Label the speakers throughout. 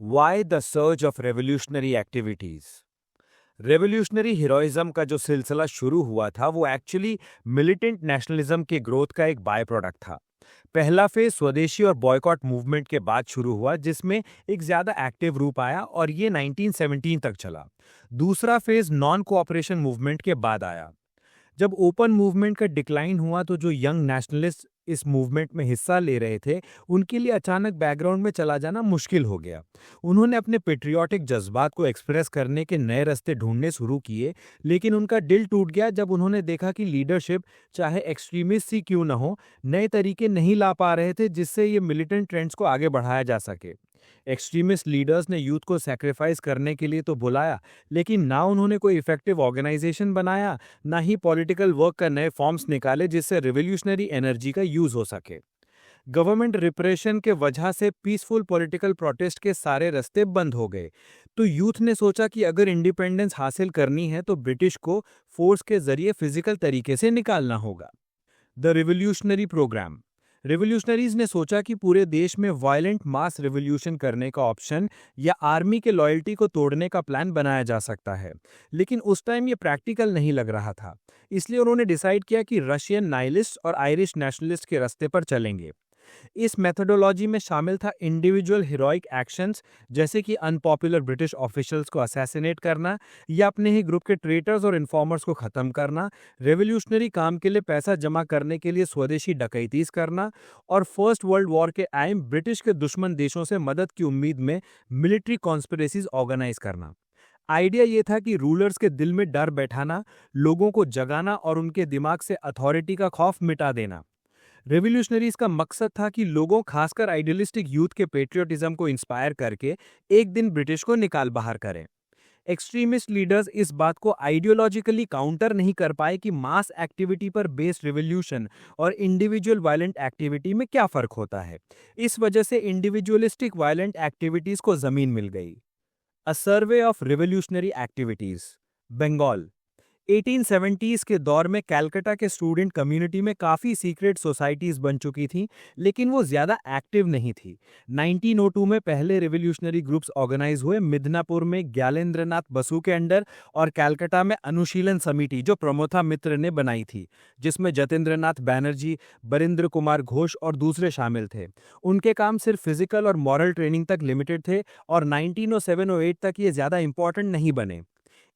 Speaker 1: Why the surge of revolutionary activities. Revolutionary heroism का जो सिलसिला शुरू हुआ था वो एक्चुअली मिलिटेंट नेशनलिज्म के ग्रोथ का एक बाय प्रोडक्ट था। पहला फेज स्वदेशी और बॉयकॉट मूवमेंट के बाद शुरू हुआ, जिसमें एक ज्यादा एक्टिव रूप आया और ये 1917 तक चला। दूसरा फेज नॉन कोऑपरेशन मूवमेंट के बाद आया। जब ओपन मूवमेंट का डिक्लाइन हुआ तो जो यंग नेशनलिस्ट इस मूवमेंट में हिस्सा ले रहे थे, उनके लिए अचानक बैकग्राउंड में चला जाना मुश्किल हो गया। उन्होंने अपने पेट्रियाटिक जज्बात को एक्सप्रेस करने के नए रास्ते ढूंढने शुरू किए, लेकिन उनका दिल टूट गया जब उन्होंने देखा कि लीडरशिप, चाहे एक्सट्रीमिस्ट सी क्यों न हो, नए तरीके नहीं ला पा रहे थे जिससे ये मिलिटेंट ट्रेंड्स को आगे बढ़ाया जा सके। एक्सट्रीमिस्ट लीडर्स ने यूथ को सैक्रिफाइस करने के लिए तो बुलाया, लेकिन ना उन्होंने कोई इफेक्टिव ऑर्गेनाइजेशन बनाया, ना ही पॉलिटिकल वर्क का नए फॉर्म्स निकाले जिससे रिवोल्यूशनरी एनर्जी का यूज हो सके। गवर्नमेंट रिप्रेशन के वजह से पीसफुल पॉलिटिकल प्रोटेस्ट के सारे रास्ते बंद हो गए। तो यूथ ने सोचा कि अगर इंडिपेंडेंस हासिल करनी है तो ब्रिटिश को फोर्स के जरिए फिजिकल तरीके से निकालना होगा। The revolutionary programme. रिवोल्यूशनरीज ने सोचा कि पूरे देश में वायलेंट मास रिवोल्यूशन करने का ऑप्शन या आर्मी के लॉयल्टी को तोड़ने का प्लान बनाया जा सकता है, लेकिन उस टाइम ये प्रैक्टिकल नहीं लग रहा था। इसलिए उन्होंने डिसाइड किया कि रशियन नाइलिस्ट और आयरिश नेशनलिस्ट के रास्ते पर चलेंगे। इस मेथोडोलॉजी में शामिल था इंडिविजुअल हीरोइक एक्शंस, जैसे कि अनपॉपुलर ब्रिटिश ऑफिशियल्स को असैसिनेट करना या अपने ही ग्रुप के ट्रेटर्स और इन्फॉर्मर्स को खत्म करना, रेवोल्यूशनरी काम के लिए पैसा जमा करने के लिए स्वदेशी डकैतीज करना और फर्स्ट वर्ल्ड वॉर के टाइम ब्रिटिश के दुश्मन देशों से मदद की उम्मीद में मिलिट्री कॉन्स्पिरेसीज ऑर्गेनाइज करना। आइडिया ये था कि रूलर्स के दिल में डर बैठाना, लोगों को जगाना और उनके दिमाग से अथॉरिटी का खौफ मिटा देना। रेवोल्यूशनरीज का मकसद था कि लोगों, खासकर आइडियलिस्टिक यूथ के पेट्रियोटिज्म को इंस्पायर करके एक दिन ब्रिटिश को निकाल बाहर करें। एक्सट्रीमिस्ट लीडर्स इस बात को आइडियोलॉजिकली काउंटर नहीं कर पाए कि मास एक्टिविटी पर बेस्ड रिवोल्यूशन और इंडिविजुअल वायलेंट एक्टिविटी में क्या फर्क होता है। इस वजह से इंडिविजुअलिस्टिक वायलेंट एक्टिविटीज को जमीन मिल गई। A survey of revolutionary activities, Bengal. 1870s के दौर में कलकत्ता के स्टूडेंट कम्युनिटी में काफ़ी सीक्रेट सोसाइटीज़ बन चुकी थीं, लेकिन वो ज़्यादा एक्टिव नहीं थी। 1902 में पहले रिवोल्यूशनरी ग्रुप्स ऑर्गेनाइज हुए, मिदनापुर में ज्ञानेंद्रनाथ बसु के अंडर और कलकत्ता में अनुशीलन समिति जो प्रमोथा मित्र ने बनाई थी, जिसमें जतेंद्रनाथ बैनर्जी, बरिंद्र कुमार घोष और दूसरे शामिल थे। उनके काम सिर्फ फिजिकल और मॉरल ट्रेनिंग तक लिमिटेड थे और 1907-08 तक ये ज़्यादा इंपॉर्टेंट नहीं बने।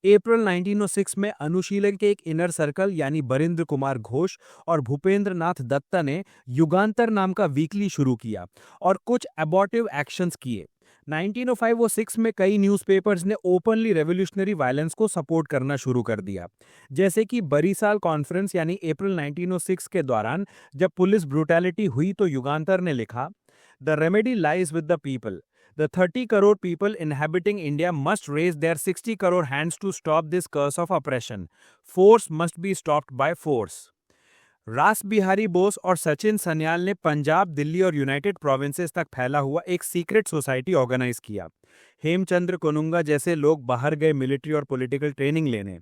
Speaker 1: अप्रैल 1906 में अनुशीलन के एक इनर सर्कल यानी बरिंद्र कुमार घोष और भूपेंद्र नाथ दत्ता ने युगांतर नाम का वीकली शुरू किया और कुछ एबॉर्टिव एक्शंस किए। 1905-06 में कई न्यूज़पेपर्स ने ओपनली रेवोल्यूशनरी वायलेंस को सपोर्ट करना शुरू कर दिया, जैसे कि बरीसाल कॉन्फ्रेंस यानी अप्रैल 1906 के दौरान जब पुलिस ब्रूटैलिटी हुई तो युगांतर ने लिखा, the remedy lies with the people. The 30 crore people inhabiting India must raise their 60 crore hands to stop this curse of oppression. Force must be stopped by force. रास बिहारी बोस और सचिन सन्याल ने पंजाब, दिल्ली और यूनाइटेड प्रोविंसेस तक फैला हुआ एक सीक्रेट सोसाइटी ऑर्गेनाइज किया। हेमचंद्र कोनुंगा जैसे लोग बाहर गए मिलिट्री और पॉलिटिकल ट्रेनिंग लेने।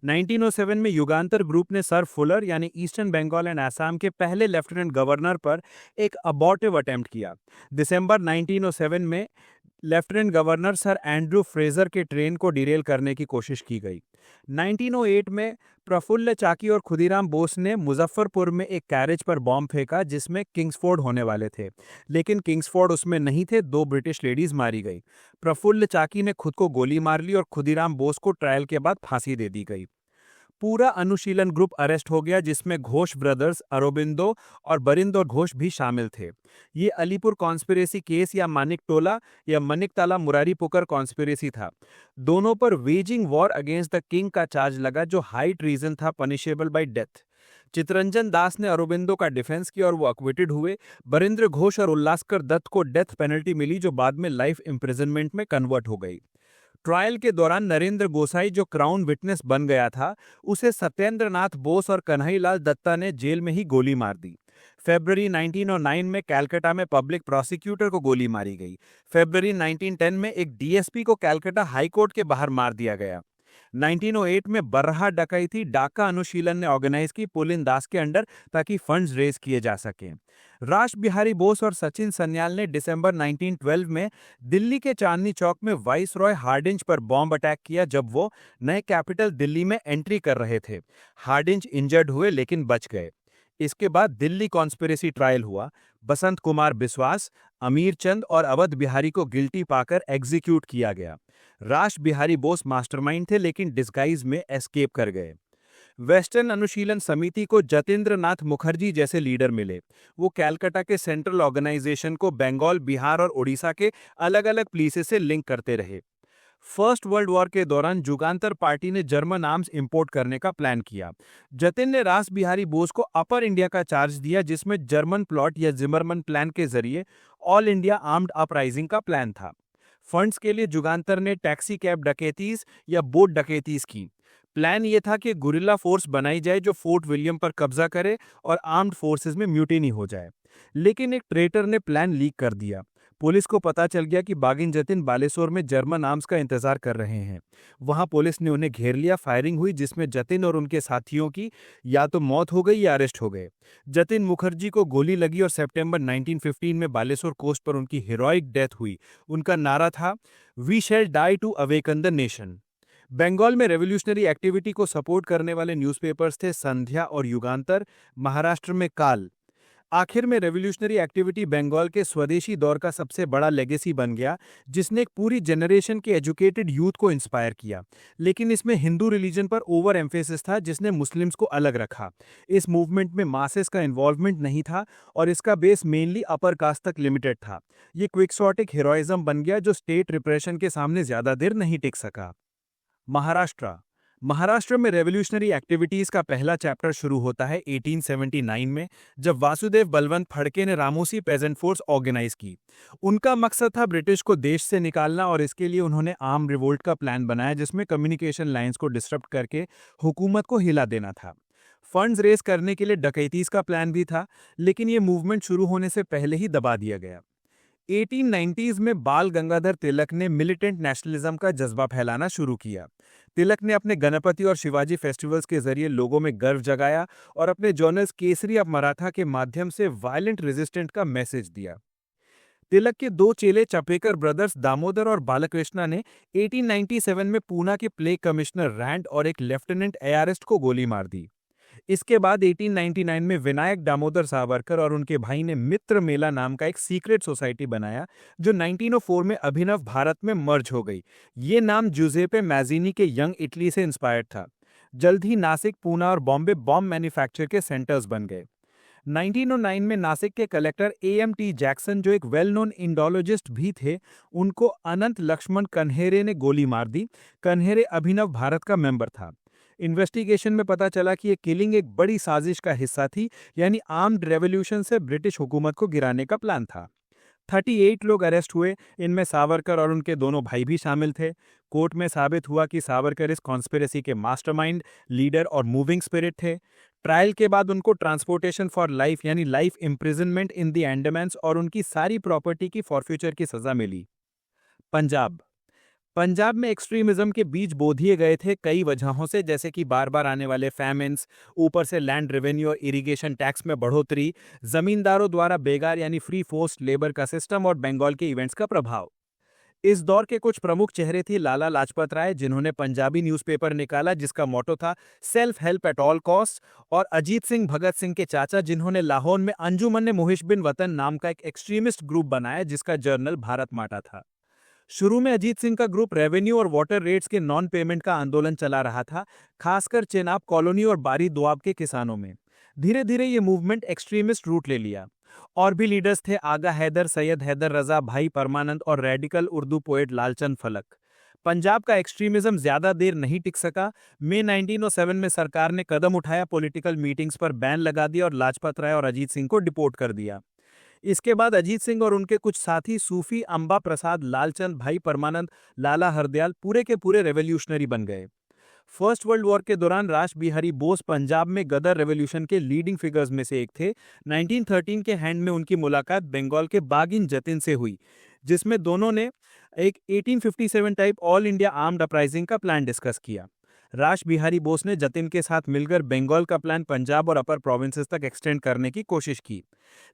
Speaker 1: 1907 में युगांतर ग्रुप ने सर फुलर यानी ईस्टर्न बंगाल एंड असम के पहले लेफ्टिनेंट गवर्नर पर एक अबॉर्टिव अटेम्प्ट किया। दिसंबर 1907 में lieutenant governor sir Andrew Fraser के ट्रेन को डिरेल करने की कोशिश की गई। 1908 में प्रफुल्ल चाकी और खुदीराम बोस ने मुजफ्फरपुर में एक कैरेज पर बॉम्ब फेंका जिसमें किंग्सफोर्ड होने वाले थे, लेकिन किंग्सफोर्ड उसमें नहीं थे। 2 ब्रिटिश लेडीज मारी गई। प्रफुल्ल चाकी ने खुद को गोली मार ली और खुदीराम बोस को ट्रायल के बाद फांसी दे दी गई। पूरा अनुशीलन ग्रुप अरेस्ट हो गया, जिसमें घोष ब्रदर्स, अरोबिंदो और बरिंदर घोष भी शामिल थे। ये अलीपुर कॉन्स्पिरेसी केस या मानिक टोला या मनिकताला मुरारी पुकर कॉन्स्पिरेसी था। दोनों पर waging war against the king का चार्ज लगा, जो हाई ट्रीजन था, पनिशेबल बाय डेथ। चितरंजन दास ने अरोबिंदो का डिफेंस किया और वो अक्विटेड हुए। बरिंद्र घोष और उल्लासकर दत्त को डेथ पेनल्टी मिली, जो बाद में लाइफ इम्प्रिजनमेंट में कन्वर्ट हो गई। ट्रायल के दौरान नरेंद्र गोसाई, जो क्राउन विटनेस बन गया था, उसे सत्येंद्र नाथ बोस और कन्हैयालाल दत्ता ने जेल में ही गोली मार दी। फरवरी 1909 में कलकत्ता में पब्लिक प्रोसिक्यूटर को गोली मारी गई। फरवरी 1910 में एक डीएसपी को कलकत्ता हाई कोर्ट के बाहर मार दिया गया। 1908 में बरहा डकैती डाका अनुशीलन ने ऑर्गेनाइज की पुलिन दास के अंडर ताकि फंड्स रेज किए जा सकें। रास बिहारी बोस और सचिन सन्याल ने दिसंबर 1912 में दिल्ली के चांदनी चौक में वाइस रॉय हार्डिंज पर बॉम्ब अटैक किया जब वो नए कैपिटल दिल्ली में एंट्री कर रहे थे। हार्डिंज इंजर्ड हुए लेकिन बच गए। इसके बाद दिल्ली कॉन्स्पिरेसी ट्रायल हुआ। बसंत कुमार बिस्वास, अमीर चंद और अवध बिहारी को गिल्टी पाकर एग्जीक्यूट किया गया। रास बिहारी बोस मास्टरमाइंड थे लेकिन डिस्गाइज में एस्केप कर गए। वेस्टर्न अनुशीलन समिति को जतेंद्र नाथ मुखर्जी जैसे लीडर मिले। वो कैलकाटा के सेंट्रल ऑर्गेनाइजेशन को बंगाल, बिहार और उड़ीसा के अलग अलग प्लेसेस से लिंक करते रहे। फर्स्ट वर्ल्ड वॉर के दौरान जुगांतर पार्टी ने जर्मन आर्म्स इंपोर्ट करने का प्लान किया। जतिन ने रास बिहारी बोस को अपर इंडिया का चार्ज दिया जिसमें जर्मन प्लॉट या जिमरमन प्लान के जरिए ऑल इंडिया आर्म्ड अपराइजिंग का प्लान था। फंड्स के लिए जुगांतर ने टैक्सी कैब डकैतीज या बोट डकैतीज की। प्लान ये था कि गुरिल्ला फोर्स बनाई जाए जो फोर्ट विलियम पर कब्जा करे और आर्म्ड फोर्सेस में म्यूटिनी हो जाए। लेकिन एक ट्रेटर ने प्लान लीक कर दिया। पुलिस को पता चल गया कि बागिन जतिन बालेश्वर में जर्मन आर्म्स का इंतजार कर रहे हैं। वहां पुलिस ने उन्हें घेर लिया। फायरिंग हुई जिसमें जतिन और उनके साथियों की या तो मौत हो गई या अरेस्ट हो गए। जतिन मुखर्जी को गोली लगी और सितंबर 1915 में बालेश्वर कोस्ट पर उनकी हीरोइक डेथ हुई। उनका नारा था, we shall die to awaken the nation. Bengal में रेवोल्यूशनरी एक्टिविटी को सपोर्ट करने वाले न्यूज़पेपर्स थे संध्या और युगांतर। महाराष्ट्र में काल। आखिर में रेवोल्यूशनरी एक्टिविटी बंगाल के स्वदेशी दौर का सबसे बड़ा लेगेसी बन गया जिसने एक पूरी जनरेशन के एजुकेटेड यूथ को इंस्पायर किया। लेकिन इसमें हिंदू रिलीजन पर ओवर एम्फेसिस था जिसने मुस्लिम्स को अलग रखा। इस मूवमेंट में मासेस का इन्वॉल्वमेंट नहीं था और इसका बेस मेनली अपर कास्ट तक लिमिटेड था। ये क्विक्सॉटिक हीरोइज्म बन गया जो स्टेट रिप्रेशन के सामने ज्यादा देर नहीं टिक सका। महाराष्ट्र में रेवोल्यूशनरी एक्टिविटीज का पहला चैप्टर शुरू होता है 1879 में जब वासुदेव बलवंत फड़के ने रामोसी पेजेंट फोर्स ऑर्गेनाइज की। उनका मकसद था ब्रिटिश को देश से निकालना और इसके लिए उन्होंने आर्म रिवोल्ट का प्लान बनाया जिसमें कम्युनिकेशन लाइंस को डिसरप्ट करके हुकूमत को हिला देना था। फंड्स रेज करने के लिए डकैतीज का प्लान भी था लेकिन ये मूवमेंट शुरू होने से पहले ही दबा दिया गया। 1890s में बाल गंगाधर तिलक ने मिलिटेंट नेशनलिज्म का जज्बा फैलाना शुरू किया। तिलक ने अपने गणपति और शिवाजी फेस्टिवल्स के जरिए लोगों में गर्व जगाया और अपने जर्नल्स केसरी ऑफ मराठा के माध्यम से वायलेंट रेजिस्टेंट का मैसेज दिया। तिलक के दो चेले चपेकर ब्रदर्स दामोदर और बालकृष्णा ने 1897 में पूना के प्ले कमिश्नर रैंड और एक लेफ्टिनेंट एआरएस्ट को गोली मार दी। इसके बाद 1899 में विनायक दामोदर सावरकर और उनके भाई ने मित्र मेला नाम का एक सीक्रेट सोसाइटी बनाया जो 1904 में अभिनव भारत में मर्ज हो गई। ये नाम जुजेपे मैज़िनी के यंग इटली से इंस्पायर्ड था। जल्द ही नासिक, पूना और बॉम्बे बॉम्ब मैन्युफैक्चर के सेंटर्स बन गए। 1909 में नासिक के कलेक्टर एएमटी जैक्सन जो एक वेल नोन इंडोलॉजिस्ट भी थे, उनको अनंत लक्ष्मण कन्हेरे ने गोली मार दी। कन्हेरे अभिनव भारत का मेंबर था। इन्वेस्टिगेशन में पता चला कि ये किलिंग एक बड़ी साजिश का हिस्सा थी, यानी आर्म्ड रेवोल्यूशन से ब्रिटिश हुकूमत को गिराने का प्लान था। 38 लोग अरेस्ट हुए, इनमें सावरकर और उनके दोनों भाई भी शामिल थे। कोर्ट में साबित हुआ कि सावरकर इस कॉन्स्पिरेसी के मास्टरमाइंड, लीडर और मूविंग स्पिरिट थे। ट्रायल के बाद उनको ट्रांसपोर्टेशन फॉर लाइफ यानी लाइफ इम्प्रिजनमेंट इन द अंडमान्स और उनकी सारी प्रॉपर्टी की फॉरफ्यूचर की सजा मिली। पंजाब में एक्सट्रीमिज्म के बीज बो दिए गए थे कई वजहों से, जैसे कि बार बार आने वाले फैमिन्स, ऊपर से लैंड रेवेन्यू और इरिगेशन टैक्स में बढ़ोतरी, जमींदारों द्वारा बेगार यानी फ्री फोर्स्ड लेबर का सिस्टम और बंगाल के इवेंट्स का प्रभाव। इस दौर के कुछ प्रमुख चेहरे थे लाला लाजपत राय जिन्होंने पंजाबी न्यूज़पेपर निकाला जिसका मोटो था self help at all cost, और अजीत सिंह भगत सिंह के चाचा जिन्होंने लाहौर में अंजुमन मुहिश बिन वतन नाम का एक एक्सट्रीमिस्ट ग्रुप बनाया जिसका जर्नल भारत माटा था। शुरू में अजीत सिंह का ग्रुप रेवेन्यू और वाटर रेट्स के नॉन पेमेंट का आंदोलन चला रहा था, खासकर चेनाब कॉलोनी और बारी दोआब के किसानों में। धीरे धीरे ये मूवमेंट एक्सट्रीमिस्ट रूट ले लिया। और भी लीडर्स थे आगा हैदर, सैयद हैदर रजा, भाई परमानंद और रेडिकल उर्दू पोएट लालचंद फलक। पंजाब का एक्सट्रीमिज्म ज्यादा देर नहीं टिक सका। मई 1907 में सरकार ने कदम उठाया, पॉलिटिकल मीटिंग्स पर बैन लगा दिया और लाजपत राय और अजीत सिंह को डिपोर्ट कर दिया। इसके बाद अजीत सिंह और उनके कुछ साथी सूफी अंबा प्रसाद, लालचंद, भाई परमानंद, लाला हरदयाल पूरे के पूरे रेवोल्यूशनरी बन गए। फर्स्ट वर्ल्ड वॉर के दौरान रास बिहारी बोस पंजाब में गदर रेवोल्यूशन के लीडिंग फिगर्स में से एक थे। 1913 के हैंड में उनकी मुलाकात बंगाल के बागिन जतिन से हुई
Speaker 2: जिसमें दोनों ने एक 1857 type all India armed uprising का प्लान डिस्कस किया। रास बिहारी बोस ने जतिन के साथ मिलकर बंगाल का प्लान पंजाब और अपर प्रोविंसेस तक एक्सटेंड करने की कोशिश की।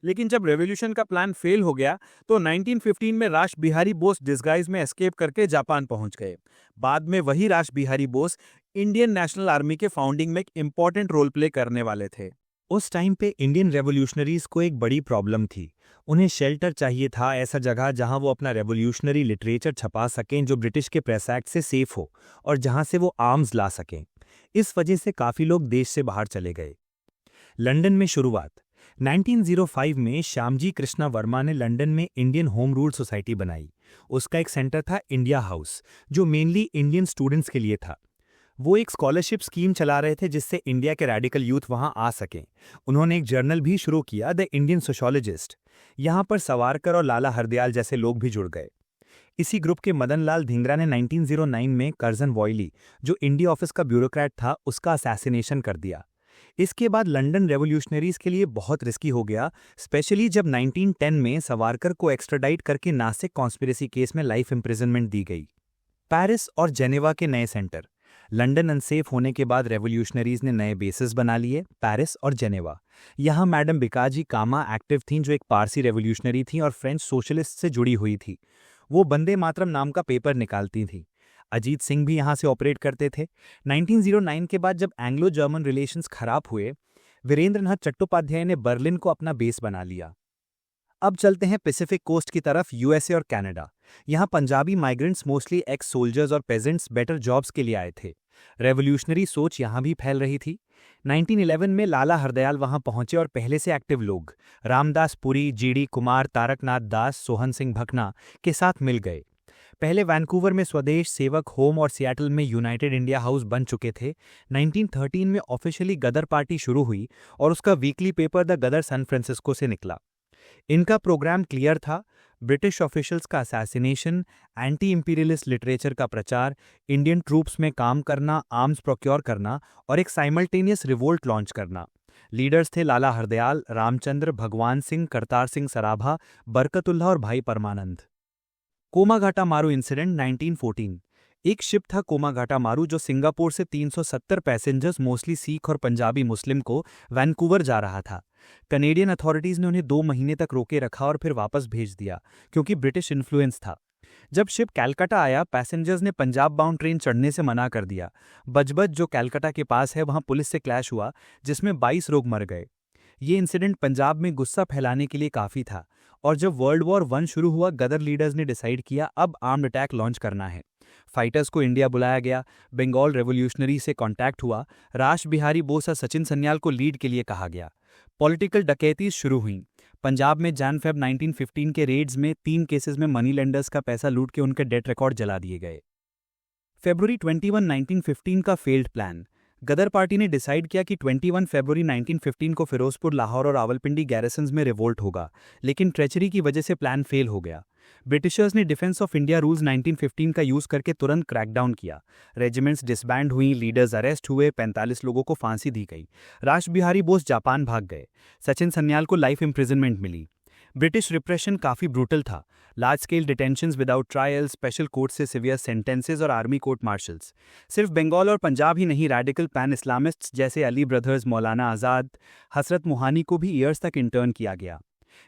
Speaker 2: लेकिन जब रेवोल्यूशन का प्लान फेल हो गया तो 1915 में रास बिहारी बोस डिस्गाइज में एस्केप करके जापान पहुंच गए। बाद में वही रास Bihari Bose Indian national army के फाउंडिंग में एक इंपॉर्टेंट रोल प्ले करने वाले थे।
Speaker 1: उस टाइम पे इंडियन रेवोल्यूशनरीज को एक बड़ी प्रॉब्लम थी। उन्हें शेल्टर चाहिए था, ऐसा जगह जहां वो अपना रेवोल्यूशनरी लिटरेचर छपा सकें जो ब्रिटिश के प्रेस एक्ट से सेफ हो और जहां से वो आर्म्स ला सकें। इस वजह से काफ़ी लोग देश से बाहर चले गए। लंदन में शुरुआत 1905 में श्यामजी कृष्णा वर्मा ने लंदन में इंडियन होम रूल सोसाइटी बनाई। उसका एक सेंटर था इंडिया हाउस, जो मेनली इंडियन स्टूडेंट्स के लिए था। वो एक स्कॉलरशिप स्कीम चला रहे थे जिससे इंडिया के रेडिकल यूथ वहां आ सकें। उन्होंने एक जर्नल भी शुरू किया, द इंडियन सोशोलॉजिस्ट। यहां पर सावरकर और लाला हरदयाल जैसे लोग भी जुड़ गए। इसी ग्रुप के मदन लाल धिंगरा ने 1909 में कर्जन वॉयली, जो इंडिया ऑफिस का ब्यूरोक्रेट था, उसका असैसिनेशन कर दिया। इसके बाद लंदन रेवोल्यूशनरीज के लिए बहुत रिस्की हो गया, स्पेशली जब 1910 में सावरकर को एक्स्ट्राडाइट करके नासिक कॉन्स्पिरेसी केस में लाइफ इम्प्रिजनमेंट दी गई। पेरिस और जेनेवा के नए सेंटर। लंदन अनसेफ होने के बाद रेवोल्यूशनरीज ने नए बेसिस बना लिए, पेरिस और जेनेवा। यहाँ मैडम बिकाजी कामा एक्टिव थीं, जो एक पारसी रेवोल्यूशनरी थीं और फ्रेंच सोशलिस्ट से जुड़ी हुई थी। वो वंदे मातरम नाम का पेपर निकालती थीं। अजीत सिंह भी यहाँ से ऑपरेट करते थे। 1909 के बाद जब एंग्लो जर्मन रिलेशंस खराब हुए, वीरेंद्रनाथ चट्टोपाध्याय ने बर्लिन को अपना बेस बना लिया। अब चलते हैं पैसिफिक कोस्ट की तरफ, यूएसए और कनाडा। यहाँ Punjabi migrants, mostly x soldiers और पेजेंट्स, बेटर जॉब्स के लिए आए थे। रेवोल्यूशनरी सोच यहाँ भी फैल रही थी। 1911 में लाला हरदयाल वहाँ पहुंचे और पहले से एक्टिव लोग रामदास पुरी, जीडी कुमार, तारकनाथ दास, सोहन सिंह भकना के साथ मिल गए। पहले वैंकूवर में स्वदेश सेवक होम और सियाटल में यूनाइटेड इंडिया हाउस बन चुके थे। 1913 में ऑफिशियली गदर पार्टी शुरू हुई और उसका weekly paper the Ghadar San Francisco से निकला। इनका प्रोग्राम क्लियर था, ब्रिटिश ऑफिशियल्स का असैसिनेशन, एंटी इंपीरियलिस्ट लिटरेचर का प्रचार, इंडियन ट्रूप्स में काम करना, आर्म्स प्रोक्योर करना और एक साइमल्टेनियस रिवोल्ट लॉन्च करना। लीडर्स थे लाला हरदयाल, रामचंद्र, भगवान सिंह, करतार सिंह सराभा, बरकतुल्लाह और भाई परमानंद। कोमाघाटा मारू इंसिडेंट 1914। एक शिप था कोमाघाटा मारू जो सिंगापुर से 370 पैसेंजर्स, मोस्टली सिख और पंजाबी मुस्लिम, को वैंकूवर जा रहा था। कनेडियन अथॉरिटीज ने उन्हें 2 महीने तक रोके रखा और फिर वापस भेज दिया क्योंकि ब्रिटिश इन्फ्लुएंस था। जब शिप कैलकाटा आया, पैसेंजर्स ने पंजाब बाउंड ट्रेन चढ़ने से मना कर दिया। बजबज, जो कैलकाटा के पास है, वहां पुलिस से क्लैश हुआ जिसमें 22 लोग मर गए। ये इंसिडेंट पंजाब में गुस्सा फैलाने के लिए काफ़ी था और जब वर्ल्ड वॉर 1 शुरू हुआ, गदर लीडर्स ने डिसाइड किया अब आर्म्ड अटैक लॉन्च करना है। फाइटर्स को इंडिया बुलाया गया, बंगाल रेवोल्यूशनरी से कांटेक्ट हुआ, रास बिहारी बोस और सचिन सन्याल को लीड के लिए कहा गया। पॉलिटिकल डकैतीज शुरू हुई। पंजाब में जैन-फेब 1915 के रेड्स में 3 केसेस में मनी लेंडर्स का पैसा लूट के उनके डेट रिकॉर्ड जला दिए गए। फरवरी 21, 1915 का फेल्ड प्लान। गदर पार्टी ने डिसाइड किया कि 21 फरवरी 1915 को फिरोजपुर, लाहौर और रावलपिंडी गैरिसन्स में रिवोल्ट होगा, लेकिन ट्रेचरी की वजह से प्लान फेल हो गया। ब्रिटिशर्स ने डिफेंस ऑफ इंडिया रूल्स 1915 का यूज करके तुरंत क्रैकडाउन किया। रेजिमेंट्स डिसबैंड हुई, लीडर्स अरेस्ट हुए, 45 लोगों को फांसी दी गई। रास बिहारी बोस जापान भाग गए। सचिन सन्याल को लाइफ इम्प्रिजनमेंट मिली। ब्रिटिश रिप्रेशन काफ़ी ब्रूटल था। Large scale detentions without trial, special court से सिवियर सेंटेंसेस और आर्मी कोर्ट मार्शल्स। सिर्फ बंगाल और पंजाब ही नहीं, रेडिकल पैन इस्लामिस्ट्स जैसे अली ब्रदर्स, मौलाना आज़ाद, हसरत मुहानी को भी ईयर्स तक इंटर्न किया गया।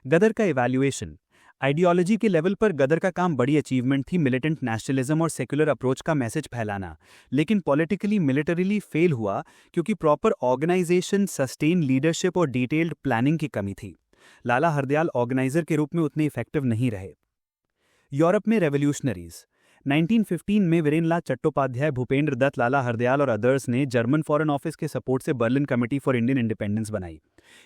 Speaker 1: गदर का इवैल्यूएशन। आइडियोलॉजी के लेवल पर गदर का काम बड़ी अचीवमेंट थी, मिलिटेंट नेशनलिज्म और सेक्युलर अप्रोच का मैसेज फैलाना, लेकिन पॉलिटिकली मिलिटरीली फेल हुआ क्योंकि प्रॉपर ऑर्गेनाइजेशन, सस्टेन लीडरशिप और डिटेल्ड प्लानिंग की कमी थी। लाला हरदयाल ऑर्गेनाइजर के रूप में उतने इफेक्टिव नहीं रहे। यूरोप में रेवोल्यूशनरीज। 1915 में वीरेंद्रनाथ चट्टोपाध्याय, भूपेंद्र दत्त, लाला हरदयाल और अदर्स ने जर्मन फॉरेन ऑफिस के सपोर्ट से Berlin committee for Indian independence बनाई।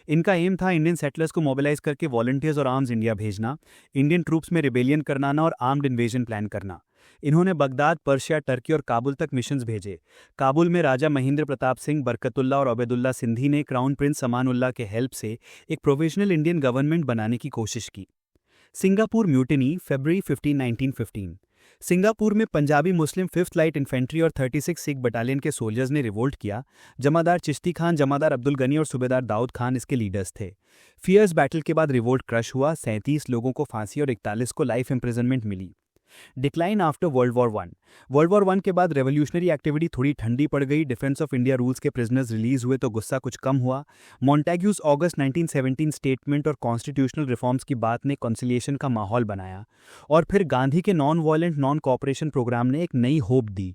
Speaker 1: इनका एम था इंडियन सेटलर्स को मोबिलाइज करके वॉलंटियर्स और आर्म्स इंडिया भेजना, इंडियन ट्रूप्स में रिबेलियन करना और आर्म्ड इन्वेजन प्लान करना। इन्होंने बगदाद, पर्शिया, टर्की और काबुल तक मिशंस भेजे। काबुल में राजा महेंद्र प्रताप सिंह, बरकतुल्लाह और अबेदुल्ला सिंधी ने क्राउन प्रिंस समानुल्लाह के हेल्प से एक प्रोविजनल इंडियन गवर्नमेंट बनाने की कोशिश की। सिंगापुर म्यूटिनी, फरवरी 15, 1915।
Speaker 2: सिंगापुर में पंजाबी मुस्लिम 5th लाइट इन्फेंट्री और 36 सिख बटालियन के सोल्जर्स ने रिवोल्ट किया। जमादार चिश्ती खान, जमादार अब्दुल गनी और सूबेदार दाऊद खान इसके लीडर्स थे। फियर्स बैटल के बाद रिवोल्ट क्रश हुआ। 37 लोगों को फांसी और 41 को लाइफ इम्प्रिजनमेंट मिली। डिक्लाइन आफ्टर वर्ल्ड वॉर 1 के बाद रेवोल्यूशनरी एक्टिविटी थोड़ी ठंडी पड़ गई। डिफेंस ऑफ इंडिया रूल्स के प्रिजनर्स रिलीज हुए तो गुस्सा कुछ कम हुआ। मॉन्टेग्यूज अगस्त 1917 स्टेटमेंट और कॉन्स्टिट्यूशनल रिफॉर्म्स की बात ने कॉन्सिलिएशन का माहौल बनाया और फिर गांधी के non violent non cooperation program ने एक नई होप दी।